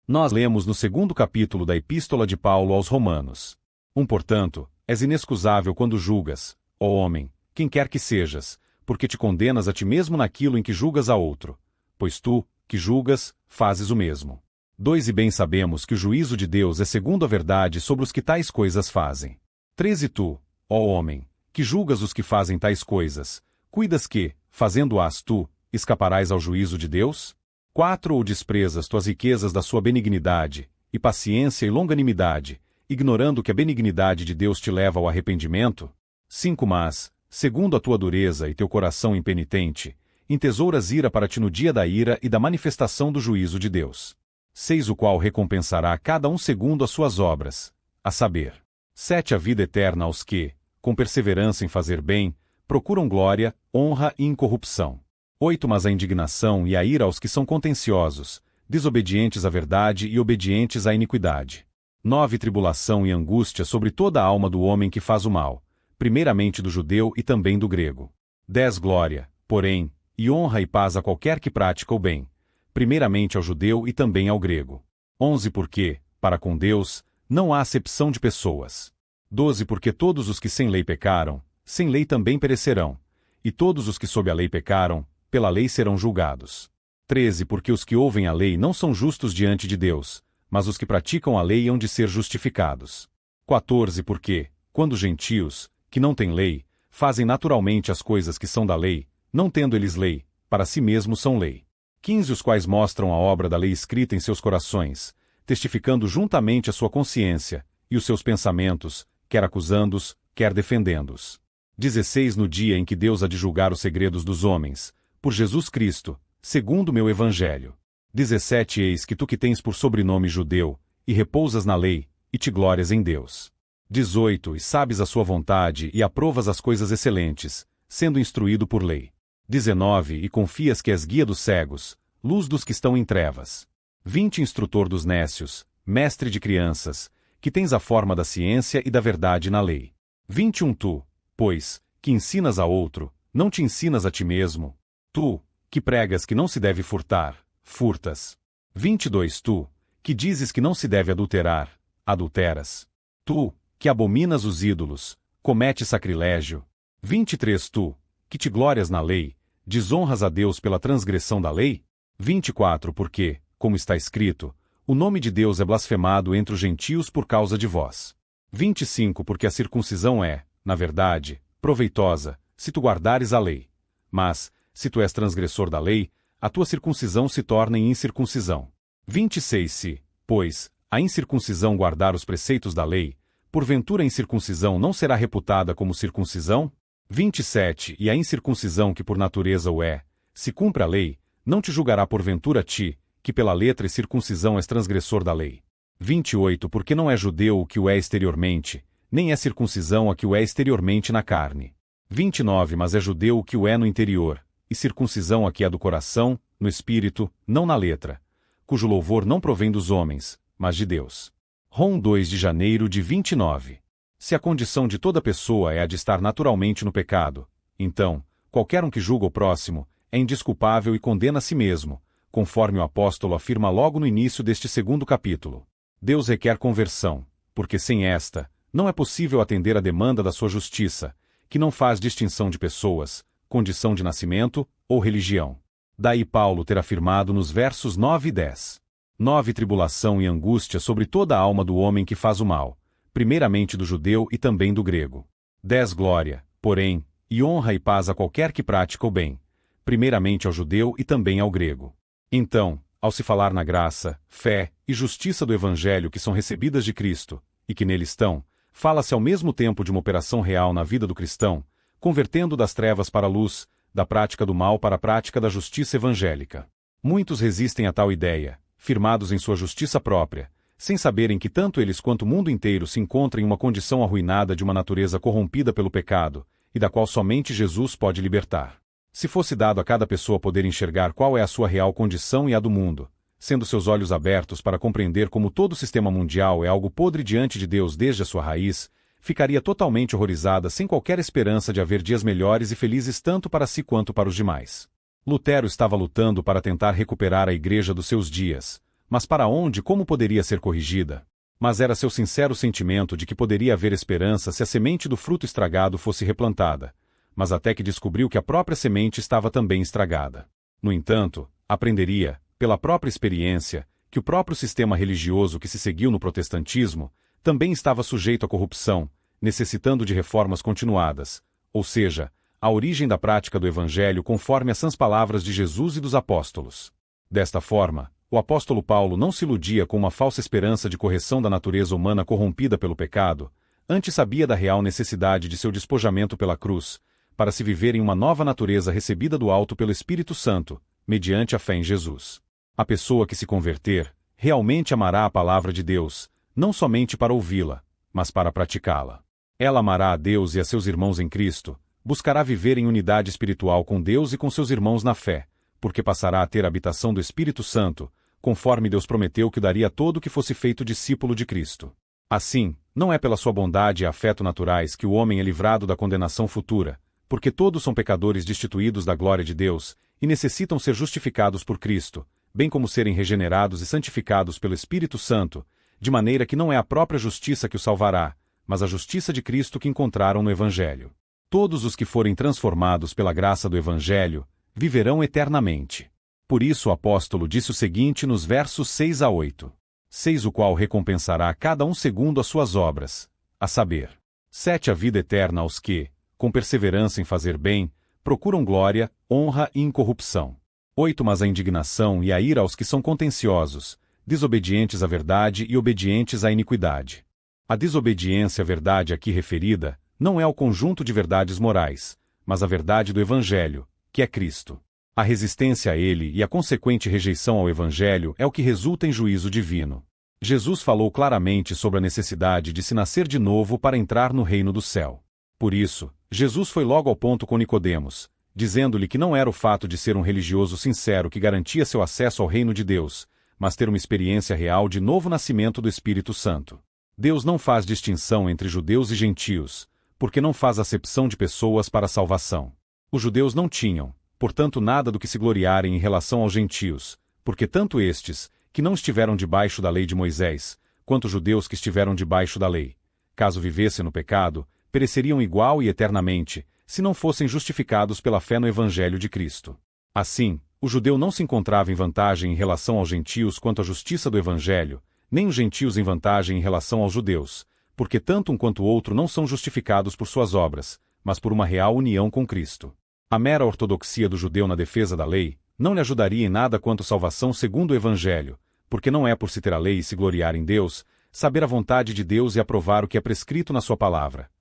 Nós lemos no segundo capítulo da Epístola de Paulo aos Romanos. Portanto, és inexcusável quando julgas, ó homem, quem quer que sejas, porque te condenas a ti mesmo naquilo em que julgas a outro. Pois tu, que julgas, fazes o mesmo. 2 E bem sabemos que o juízo de Deus é segundo a verdade sobre os que tais coisas fazem. 3 E tu, ó homem, que julgas os que fazem tais coisas, cuidas que, fazendo-as tu, escaparás ao juízo de Deus? 4 Ou desprezas tu as riquezas da sua benignidade, e paciência e longanimidade, ignorando que a benignidade de Deus te leva ao arrependimento? 5 Mas, segundo a tua dureza e teu coração impenitente, entesouras ira para ti no dia da ira e da manifestação do juízo de Deus. 6 O qual recompensará cada um segundo as suas obras, a saber. 7 A vida eterna aos que, com perseverança em fazer bem, procuram glória, honra e incorrupção. 8 Mas a indignação e a ira aos que são contenciosos, desobedientes à verdade e obedientes à iniquidade. 9 Tribulação e angústia sobre toda a alma do homem que faz o mal, primeiramente do judeu e também do grego. 10 Glória, porém, e honra e paz a qualquer que pratica o bem, primeiramente ao judeu e também ao grego. 11 Porque, para com Deus, não há acepção de pessoas. 12 Porque todos os que sem lei pecaram, sem lei também perecerão, e todos os que sob a lei pecaram, pela lei serão julgados. 13 Porque os que ouvem a lei não são justos diante de Deus, mas os que praticam a lei hão de ser justificados. 14 Porque, quando os gentios, que não têm lei, fazem naturalmente as coisas que são da lei, não tendo eles lei, para si mesmos são lei. 15 Os quais mostram a obra da lei escrita em seus corações, testificando juntamente a sua consciência, e os seus pensamentos, quer acusando-os, quer defendendo-os. 16 No dia em que Deus há de julgar os segredos dos homens, por Jesus Cristo, segundo o meu evangelho. 17 Eis que tu que tens por sobrenome judeu, e repousas na lei, e te glórias em Deus. 18 E sabes a sua vontade e aprovas as coisas excelentes, sendo instruído por lei. 19 E confias que és guia dos cegos, luz dos que estão em trevas. 20 Instrutor dos nécios, mestre de crianças, que tens a forma da ciência e da verdade na lei. 21 Tu, pois, que ensinas a outro, não te ensinas a ti mesmo. Tu, que pregas que não se deve furtar, furtas. 22 Tu, que dizes que não se deve adulterar, adulteras. Tu, que abominas os ídolos, cometes sacrilégio. 23 Tu, que te glórias na lei, desonras a Deus pela transgressão da lei? 24 Porque, como está escrito, o nome de Deus é blasfemado entre os gentios por causa de vós. 25 Porque a circuncisão é, na verdade, proveitosa, se tu guardares a lei. Mas, se tu és transgressor da lei, a tua circuncisão se torna em incircuncisão. 26 Se, pois, a incircuncisão guardar os preceitos da lei, porventura a incircuncisão não será reputada como circuncisão? 27 E a incircuncisão que por natureza o é, se cumpre a lei, não te julgará porventura a ti, que pela letra e circuncisão és transgressor da lei. 28 Porque não é judeu o que o é exteriormente, nem é circuncisão a que o é exteriormente na carne. 29 Mas é judeu o que o é no interior, e circuncisão a que é do coração, no espírito, não na letra, cujo louvor não provém dos homens, mas de Deus. Rom 2 de janeiro de 29. Se a condição de toda pessoa é a de estar naturalmente no pecado, então, qualquer um que julga o próximo, é indesculpável e condena a si mesmo, conforme o apóstolo afirma logo no início deste segundo capítulo. Deus requer conversão, porque sem esta, não é possível atender à demanda da sua justiça, que não faz distinção de pessoas, condição de nascimento ou religião. Daí Paulo ter afirmado nos versos 9 e 10. 9 Tribulação e angústia sobre toda a alma do homem que faz o mal, primeiramente do judeu e também do grego. 10 Glória, porém, e honra e paz a qualquer que pratica o bem, primeiramente ao judeu e também ao grego. Então, ao se falar na graça, fé e justiça do evangelho que são recebidas de Cristo, e que nele estão, fala-se ao mesmo tempo de uma operação real na vida do cristão, convertendo das trevas para a luz, da prática do mal para a prática da justiça evangélica. Muitos resistem a tal ideia, firmados em sua justiça própria, sem saberem que tanto eles quanto o mundo inteiro se encontram em uma condição arruinada de uma natureza corrompida pelo pecado, e da qual somente Jesus pode libertar. Se fosse dado a cada pessoa poder enxergar qual é a sua real condição e a do mundo, sendo seus olhos abertos para compreender como todo o sistema mundial é algo podre diante de Deus desde a sua raiz, ficaria totalmente horrorizada sem qualquer esperança de haver dias melhores e felizes tanto para si quanto para os demais. Lutero estava lutando para tentar recuperar a igreja dos seus dias, Mas para onde e como poderia ser corrigida? Mas era seu sincero sentimento de que poderia haver esperança se a semente do fruto estragado fosse replantada, mas até que descobriu que a própria semente estava também estragada. No entanto, aprenderia, pela própria experiência, que o próprio sistema religioso que se seguiu no protestantismo também estava sujeito à corrupção, necessitando de reformas continuadas, ou seja, a origem da prática do Evangelho conforme as sãs palavras de Jesus e dos apóstolos. Desta forma, o apóstolo Paulo não se iludia com uma falsa esperança de correção da natureza humana corrompida pelo pecado, antes sabia da real necessidade de seu despojamento pela cruz, para se viver em uma nova natureza recebida do alto pelo Espírito Santo, mediante a fé em Jesus. A pessoa que se converter, realmente amará a palavra de Deus, não somente para ouvi-la, mas para praticá-la. Ela amará a Deus e a seus irmãos em Cristo, buscará viver em unidade espiritual com Deus e com seus irmãos na fé, porque passará a ter a habitação do Espírito Santo, conforme Deus prometeu que daria a todo que fosse feito discípulo de Cristo. Assim, não é pela sua bondade e afeto naturais que o homem é livrado da condenação futura, porque todos são pecadores destituídos da glória de Deus, e necessitam ser justificados por Cristo, bem como serem regenerados e santificados pelo Espírito Santo, de maneira que não é a própria justiça que o salvará, mas a justiça de Cristo que encontraram no Evangelho. Todos os que forem transformados pela graça do Evangelho, viverão eternamente. Por isso o apóstolo disse o seguinte nos versos 6 a 8. 6 o qual recompensará a cada um segundo as suas obras, a saber, 7 a vida eterna aos que, com perseverança em fazer bem, procuram glória, honra e incorrupção. 8 mas a indignação e a ira aos que são contenciosos, desobedientes à verdade e obedientes à iniquidade. A desobediência à verdade aqui referida não é ao conjunto de verdades morais, mas a verdade do Evangelho, que é Cristo. A resistência a ele e a consequente rejeição ao Evangelho é o que resulta em juízo divino. Jesus falou claramente sobre a necessidade de se nascer de novo para entrar no reino do céu. Por isso, Jesus foi logo ao ponto com Nicodemos, dizendo-lhe que não era o fato de ser um religioso sincero que garantia seu acesso ao reino de Deus, mas ter uma experiência real de novo nascimento do Espírito Santo. Deus não faz distinção entre judeus e gentios, porque não faz acepção de pessoas para a salvação. Os judeus não tinham, portanto, nada do que se gloriarem em relação aos gentios, porque tanto estes, que não estiveram debaixo da lei de Moisés, quanto os judeus que estiveram debaixo da lei, caso vivessem no pecado, pereceriam igual e eternamente, se não fossem justificados pela fé no Evangelho de Cristo. Assim, o judeu não se encontrava em vantagem em relação aos gentios quanto à justiça do Evangelho, nem os gentios em vantagem em relação aos judeus, porque tanto um quanto o outro não são justificados por suas obras, mas por uma real união com Cristo. A mera ortodoxia do judeu na defesa da lei não lhe ajudaria em nada quanto salvação segundo o Evangelho, porque não é por se ter a lei e se gloriar em Deus, saber a vontade de Deus e aprovar o que é prescrito na sua palavra.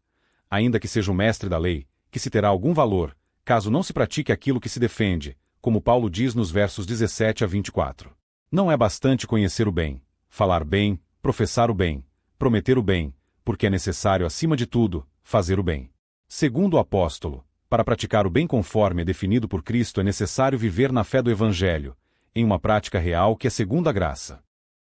Ainda que seja o mestre da lei, que se terá algum valor, caso não se pratique aquilo que se defende, como Paulo diz nos versos 17 a 24. Não é bastante conhecer o bem, falar bem, professar o bem, prometer o bem, porque é necessário, acima de tudo, fazer o bem. Segundo o apóstolo, para praticar o bem conforme é definido por Cristo é necessário viver na fé do Evangelho, em uma prática real que é segundo a graça.